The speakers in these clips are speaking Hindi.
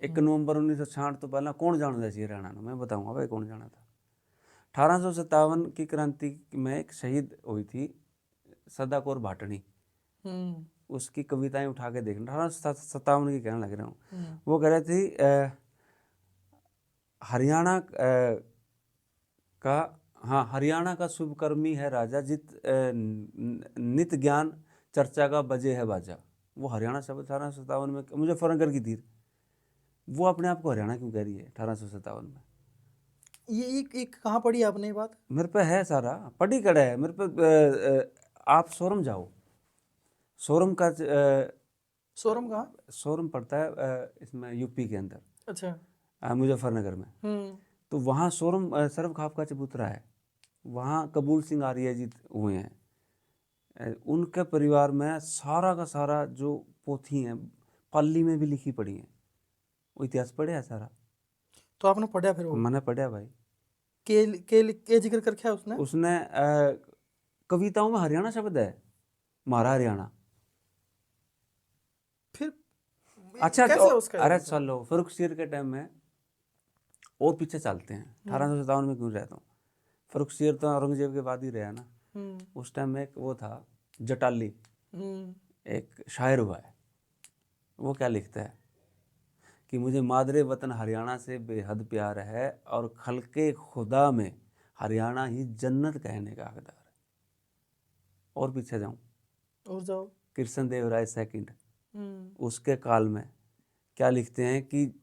1 नवंबर 1966 तो पहला कौन जानता सी हरियाणा में, मैं बताऊंगा भाई कौन जाना था। 1857 की क्रांति में एक शहीद हुई थी सदा कौर भाटनी, उसकी कविताएं उठा के देखना, 1857 की कहने लग रहा हूँ। वो कह रहे थी हरियाणा का, हाँ, हरियाणा का शुभकर्मी है राजा, जित नित ज्ञान चर्चा का बजे है बाजा। वो हरियाणा शब्द 1857 में मुजफ्फरनगर की तीर, वो अपने आप को हरियाणा क्यों कह रही है 1857 में? ये एक कहाँ पढ़ी आपने ये बात? मेरे पे है सारा, पढ़ी कड़ा है मेरे पे। आप सोरम जाओ, सोरम का सोरम कहाँ? सोरम पड़ता है इसमें यूपी के अंदर, अच्छा, मुजफ्फरनगर में। तो वहाँ सोरम सर्व खाप का चबूतरा है, वहाँ कबूल सिंह आर्य जी हुए हैं। उनके परिवार में सारा का सारा जो पोथी हैं पाली में भी लिखी पड़ी हैं, वो इतिहास पढ़े है सारा। तो आपने पढ़ा फिर वो? मैंने पढ़ा भाई। के जिक्र कर क्या उसने? उसने कविताओं में हरियाणा शब्द है, मारा हरियाणा। फिर अच्छा कैसे तो है उसका अरे मतलब? चलो फर्रुखसियर के टाइम में और पीछे चलते हैं, 1857 में क्यों रहता हूँ। फर्रुखसियर तो औरंगजेब के बाद ही रहा ना। उस टाइम में एक वो था जटाली, एक शायर हुआ है, वो क्या लिखता है कि मुझे मादरे वतन हरियाणा से बेहद प्यार है और खलके खुदा में हरियाणा ही जन्नत कहने का हकदार है। और पीछे जाऊं, और जाओ। कृष्ण देव राय सेकंड, उसके काल में क्या लिखते हैं कि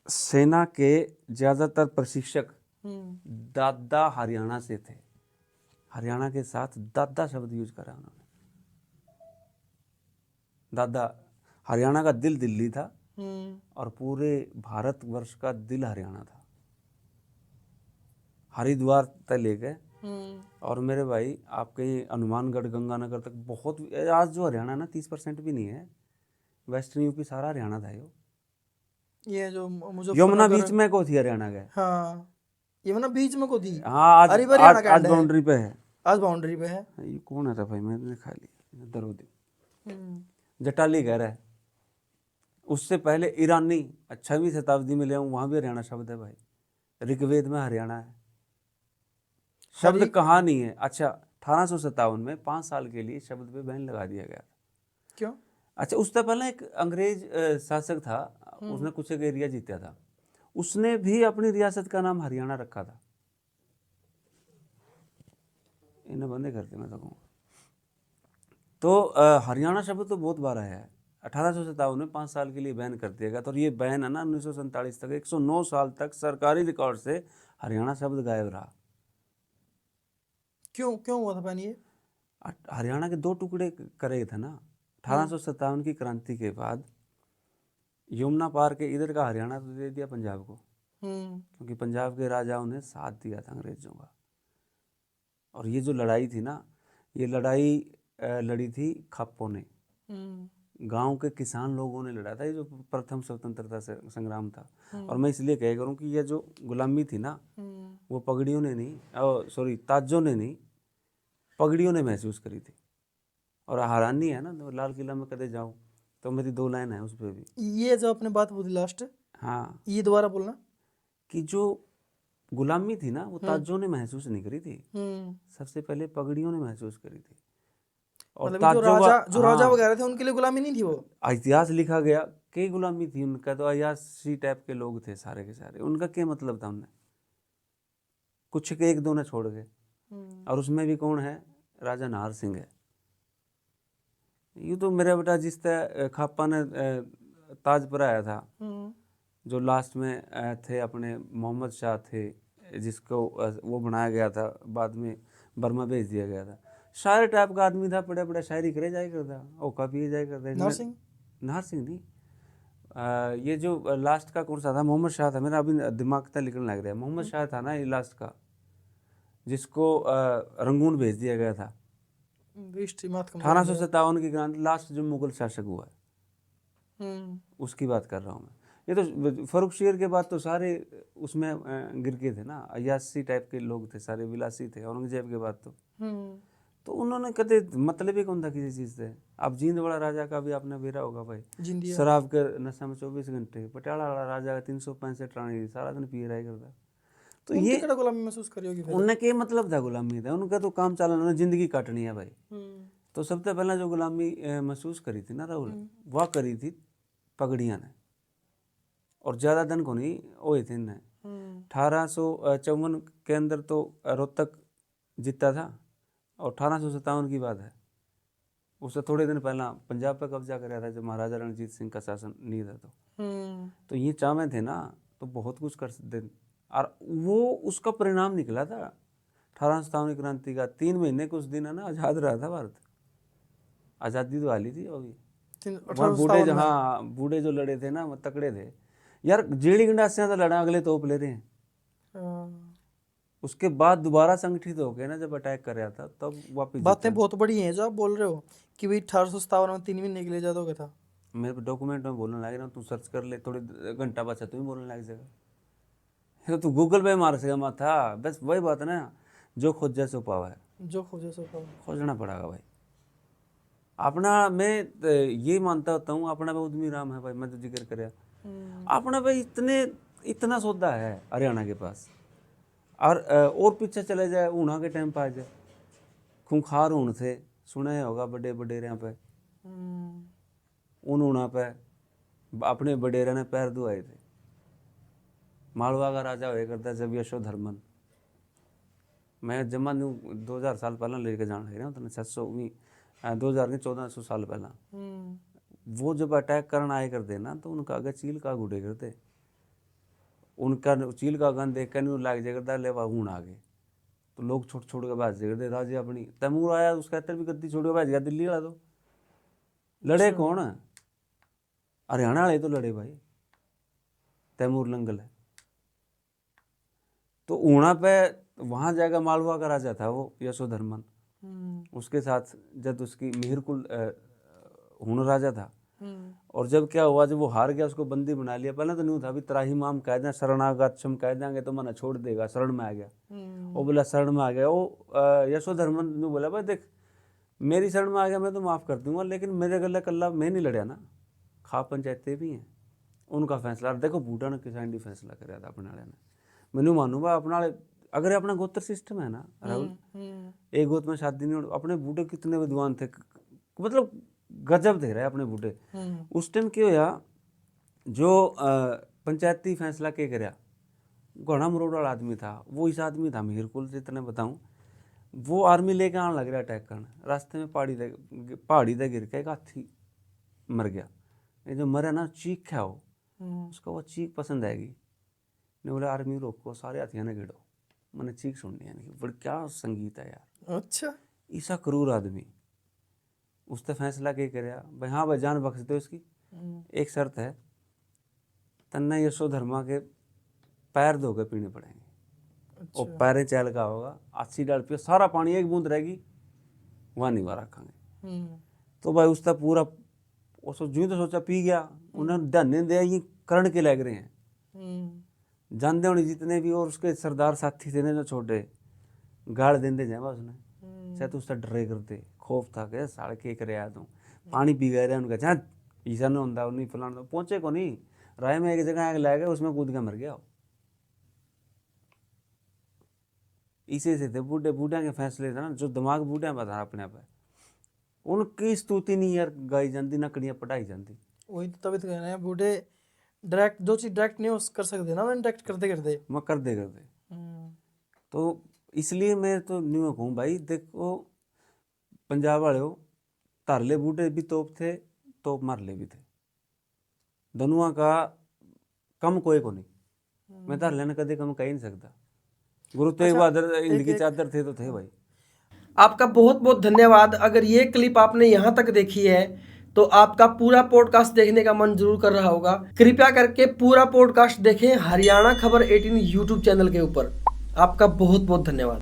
सेना के ज्यादातर प्रशिक्षक दादा हरियाणा से थे। हरियाणा के साथ दादा शब्द यूज करा उन्होंने। दादा, हरियाणा का दिल दिल्ली था और पूरे भारतवर्ष का दिल हरियाणा था, हरिद्वार तक ले गए। और मेरे भाई आपके हनुमानगढ़ गंगानगर तक बहुत, आज जो हरियाणा ना 30% भी नहीं है, वेस्टर्न यूपी सारा हरियाणा था। ये जो यमुना मुजफ्फरनगर, बीच में को थी हरियाणा का। हाँ, यमुना बीच में को थी। हाँ आज अरे हरियाणा का आज एंड है, बाउंड्री पे है। आज बाउंड्री पे है। ये कौन है था भाई, मैंने खा लिया दरोदे। जटाली कह रहा है, उससे पहले ईरानी 6वीं शताब्दी में ले आऊं, वहां भी हरियाणा शब्द है भाई। ऋग्वेद में हरियाणा है, शब्द कहाँ नहीं है। अच्छा 1857 में 5 साल के लिए शब्द पे बैन लगा दिया गया। क्यों? अच्छा उससे पहले एक अंग्रेज शासक था, उसने कुछ एक एरिया जीता था, उसने भी अपनी रियासत का नाम हरियाणा रखा था। इन्हें बंदे करते मैं तो कहूँ तो हरियाणा शब्द तो बहुत बार आया है। 1857 में 5 साल के लिए बैन कर दिया गया था, और ये बैन है ना 1947 तक, 109 साल तक सरकारी रिकॉर्ड से हरियाणा शब्द गायब रहा। क्यों क्यों हुआ था बैन ये? हरियाणा के 2 टुकड़े करे थे ना 1857 की क्रांति के बाद। यमुना पार के इधर का हरियाणा तो दे दिया पंजाब को, क्योंकि पंजाब के राजाओं ने साथ दिया था अंग्रेजों का। और ये जो लड़ाई थी ना, ये लड़ाई लड़ी थी खाप्पों ने, गांव के किसान लोगों ने लड़ा था। ये जो प्रथम स्वतंत्रता संग्राम था। और मैं इसलिए कह करूँ कि ये जो गुलामी थी ना, वो पगड़ियों ने नहीं, सॉरी ताजों ने नहीं, पगड़ियों ने महसूस करी थी। और हैरानी है ना, तो लाल किला में कदे जाओ तो मेरी 2 लाइन है उस पर भी। ये जो आपने बात बोली लास्ट, हाँ, ये दोबारा बोलना। कि जो गुलामी थी ना, वो ताजों ने महसूस नहीं करी थी, सबसे पहले पगड़ियों ने महसूस करी थी। और मतलब जो ताजों राजा का, हाँ, वगैरह थे उनके लिए गुलामी नहीं थी वो। इतिहास लिखा गया, कई गुलामी थी उनका, तो अयासी टाइप के लोग थे सारे के सारे। उनका क्या मतलब था, उनने कुछ के 1-2 ने छोड़ गए। और उसमें भी कौन है, राजा नाहर सिंह है। यूँ तो मेरा बेटा जिस तरह खापा ने ताज पहनाया था, जो लास्ट में थे अपने मोहम्मद शाह थे, जिसको वो बनाया गया था, बाद में बर्मा भेज दिया गया था। शायर टाइप का आदमी था, बड़ा बड़ा शायरी करे जाया करता, ओका पिए जाया करता। नाहर सिंह नहीं, ये जो लास्ट का कौन सा था, मोहम्मद शाह था। मेरा अभी दिमाग तक निकलने लग रहा है। मोहम्मद शाह था ना ये लास्ट का, जिसको रंगून भेज दिया गया था। 1857 की क्रांति, लास्ट जो मुगल शासक हुआ है, उसकी बात कर रहा हूँ मैं। ये तो फर्रुखसियर के बाद तो सारे उसमें गिर के थे ना, अयासी टाइप के लोग थे सारे, विलासी थे औरंगजेब के बाद तो। तो उन्होंने कदे मतलब ही कौन था किसी चीज़ से। अब जींद वाला राजा का भी आपने बेरा होगा भाई, जिंदिया शराब के नशे में 24 घंटे। पटियाला वाला राजा का 365 रानी सारा दिन पी रहा करता। तो उनकी ये कड़ा गुलामी महसूस करी होगी फिर। उनने के मतलब था गुलामी था, उनका तो काम चलाना, उन्हें जिंदगी काटनी है भाई। तो सबसे पहला जो गुलामी महसूस करी थी ना राहुल, वह करी थी पगड़ियाँ ने, और ज़्यादा दिन को नहीं हुए थे इन्हें। 1854 के अंदर तो रोहतक जीता था, और 1857 की बात है, उससे थोड़े दिन पहला पंजाब पर कब्जा कराया था जब महाराजा रणजीत सिंह का शासन नहीं था। तो ये चावे थे ना तो बहुत कुछ कर सकते, और वो उसका परिणाम निकला था 1857 क्रांति का। 3 महीने कुछ दिन है ना आज़ाद रहा था भारत, आज़ादी तो हाली थी अभी। वहाँ बूढ़े जो, हाँ बूढ़े जो लड़े थे ना वो तकड़े थे यार, जेड़ी गंडासियाँ तो लड़ा, अगले तोप ले रहे हैं। उसके बाद दोबारा संगठित हो गए ना जब अटैक कर रहा था तब वापस। बातें बहुत बड़ी हैं जो आप बोल रहे हो कि भाई 1857 में 3 महीने के लिए आजाद हो गया था। मेरे डॉक्यूमेंट में बोलने लगे ना, तू सर्च कर ले, थोड़ी घंटा बचा तू ही बोलने लग जाएगा। तू गूगल पे मार सकेगा माथा, बस वही बात है ना, जो खोजा सो पावा है, जो खोजे सो पावा, खोजना पड़ेगा भाई अपना। मैं ये मानता होता हूँ अपना बहुत उद्यमी राम है भाई, मैं तो जिक्र कर अपना भाई इतना सौदा है हरियाणा के पास। और पीछे चले जाए ऊना के टाइम पर आ जाए, खूंखार ऊन थे, सुने होगा बड़े बडेरिया पे, उन ऊना पे अपने बडेरे ने पैर धुआए थे। मालवा का राजा हुआ करता जब यशोधर्मन, मैं जमा 2000 साल पहला लेके जान लग रहा हूँ, 2000 के 1400 साल पहला वो जब अटैक करना आए करते ना तो उनका आगे चील का गुड़े करते, उनका चील का गन देख कर नहीं लाग जाए करता ले ऊन आ गए, तो लोग छोड़ छोड़ के भाज करते। राजे अपनी तैमूर आया उसका इतर भी गद्दी छोड़ के भाज गया दिल्ली वाला। तो लड़े कौन, हरियाणा वाले तो लड़े भाई, तैमूर लंगल है। तो ऊना पे वहाँ जाएगा मालवा का राजा था वो यशोधर्मन, उसके साथ जब उसकी मिहिरकुल हुन राजा था। और जब क्या हुआ, जब वो हार गया उसको बंदी बना लिया। पहले तो नहीं था, अभी त्राही माम कह दें, शरणागतम कह देंगे तो मना छोड़ देगा, शरण में आ गया। वो बोला शरण में आ गया, वो यशोधर्मन ने बोला भाई देख मेरी शरण में आ गया मैं तो माफ़ कर दूंगा, लेकिन मेरे गले कल्ला मैं नहीं लड़िया ना, खा पंचायतें भी हैं उनका फैसला। देखो बूटा ने किसान फैसला कराया था अपने वाले ने, मैं नहीं मानूंगा अपना अगर अपना गोत्र सिस्टम है ना राहुल, एक गोत्र में शादी नहीं हो। अपने बूढ़े कितने विद्वान थे, मतलब गजब थे रहे अपने बूढ़े। उस टाइम क्या होया, जो पंचायती फैसला के कराया, घना मरोड़ वाला आदमी था वो, इस आदमी था मिहिरकुल जितने बताऊं। वो आर्मी लेके आने लग रहा अटैक करने, रास्ते में पहाड़ी दे गिर के एक हाथी मर गया। ये जो मरे ना चीख है वो, उसको वो चीख पसंद आएगी, ने बोला आर्मी रोको, सारे हाथियों ने गिड़ो, मैंने चीख सुननी है। नहीं बड़ी क्या संगीत है यार। अच्छा, ऐसा क्रूर आदमी उसने फैसला क्या कराया भाई, हाँ भाई जान बख्श दो इसकी, एक शर्त है, तन्ने यशोधर्मा के पैर धो के पीने पड़ेंगे। और पैरें चैल का होगा, 80 डाल पियो, सारा पानी एक बूंद रहेगी वहाँ नहीं वहाँ रखेंगे। तो भाई उसका पूरा जो तो सोचा पी गया, उन्होंने ध्यान दिया ये करण के लग रहे हैं जानते होने जितने भी, और उसके सरदार साथी थे ना जो छोटे गाड़ देंदे जाए उसने, शायद उससे डरे करते, खौफ था कि साढ़े के करे आया तो पानी पी गए रहे उनका, जहाँ ईसा ने होता नहीं फलाना, पहुँचे को नहीं, राय में एक जगह आग ला गया, उसमें कूद के मर गया। इसी से थे बूढ़े के फैसले थे ना, जो दिमाग बूढ़े में था अपने आप, उनकी स्तुति नहीं यार गाई जाती, नकड़ियाँ पढ़ाई जाती। वही तो तभी तो कहना है, बूढ़े डायरेक्ट जो चीज डायरेक्ट नहीं कर सकते ना, डायरेक्ट करते करते मैं कर दे तो इसलिए मैं तो नहीं कहूँ भाई, देखो पंजाब वाले हो, तारले बूढ़े भी तोप थे, तोप मारले भी थे, दोनों का कम कोई को नहीं। मैं तारले ने कदे कम कह ही नहीं सकता, गुरु तेग बहादुर हिंद की चादर थे तो थे भाई। आपका बहुत बहुत धन्यवाद। अगर ये क्लिप आपने यहाँ तक देखी है तो आपका पूरा पॉडकास्ट देखने का मन जरूर कर रहा होगा। कृपया करके पूरा पॉडकास्ट देखें हरियाणा खबर 18 यूट्यूब चैनल के ऊपर। आपका बहुत बहुत धन्यवाद।